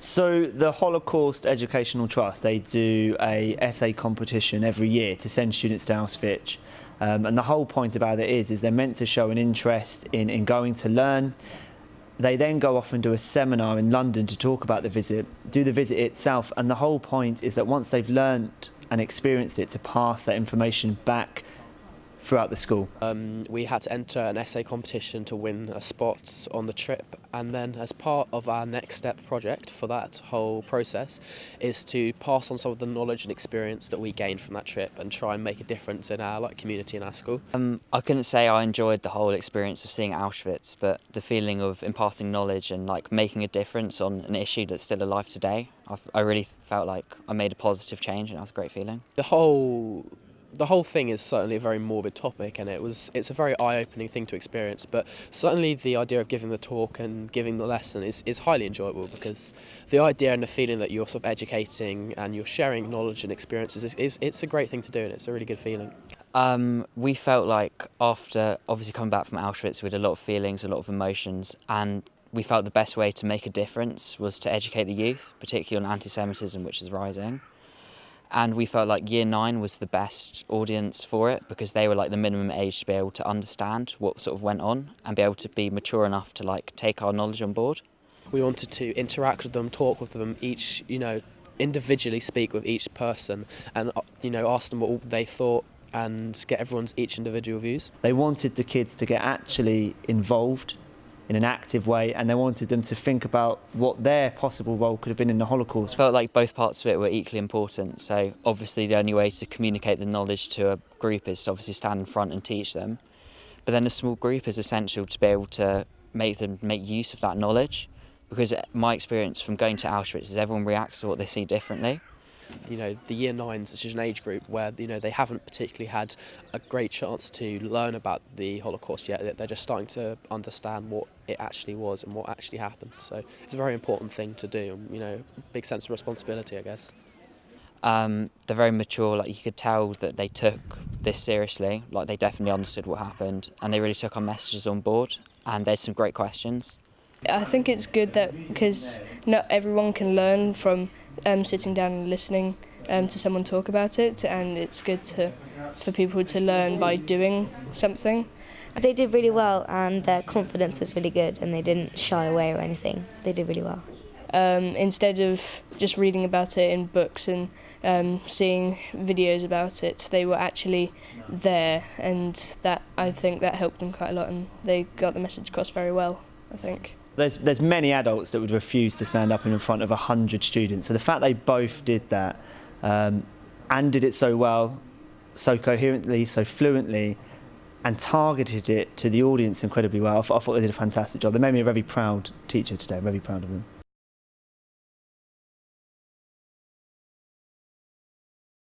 So the Holocaust Educational Trust, they do a essay competition every year to send students to Auschwitz. And the whole point about it is they're meant to show an interest in going to learn. They then go off and do a seminar in London to talk about the visit, do the visit itself. And the whole point is that once they've learned and experienced it, to pass that information back throughout the school. We had to enter an essay competition to win a spot on the trip, and then as part of our next step project for that whole process is to pass on some of the knowledge and experience that we gained from that trip and try and make a difference in our community in our school. I couldn't say I enjoyed the whole experience of seeing Auschwitz, but the feeling of imparting knowledge and making a difference on an issue that's still alive today, I really felt like I made a positive change, and that was a great feeling. The whole thing is certainly a very morbid topic, and it's a very eye-opening thing to experience, but certainly the idea of giving the talk and giving the lesson is highly enjoyable, because the idea and the feeling that you're sort of educating and you're sharing knowledge and experiences it's a great thing to do, and it's a really good feeling. We felt like after obviously coming back from Auschwitz, we had a lot of feelings, a lot of emotions, and we felt the best way to make a difference was to educate the youth, particularly on anti-Semitism, which is rising. And we felt like Year 9 was the best audience for it, because they were the minimum age to be able to understand what sort of went on and be able to be mature enough to take our knowledge on board. We wanted to interact with them, talk with them, each, individually speak with each person and, ask them what they thought and get each individual views. They wanted the kids to get actually involved in an active way, and they wanted them to think about what their possible role could have been in the Holocaust. I felt like both parts of it were equally important, so obviously the only way to communicate the knowledge to a group is to obviously stand in front and teach them. But then a small group is essential to be able to make them make use of that knowledge, because my experience from going to Auschwitz is everyone reacts to what they see differently. The Year 9s is just an age group where, they haven't particularly had a great chance to learn about the Holocaust yet. They're just starting to understand what it actually was and what actually happened. So it's a very important thing to do, big sense of responsibility, I guess. They're very mature, you could tell that they took this seriously, they definitely understood what happened, and they really took our messages on board, and they had some great questions. I think it's good because not everyone can learn from sitting down and listening to someone talk about it, and it's good for people to learn by doing something. They did really well, and their confidence was really good, and they didn't shy away or anything. They did really well. Instead of just reading about it in books and seeing videos about it, they were actually there, and I think that helped them quite a lot, and they got the message across very well, I think. There's many adults that would refuse to stand up in front of 100 students. So the fact they both did that and did it so well, so coherently, so fluently, and targeted it to the audience incredibly well, I thought they did a fantastic job. They made me a very proud teacher today. I'm very proud of them.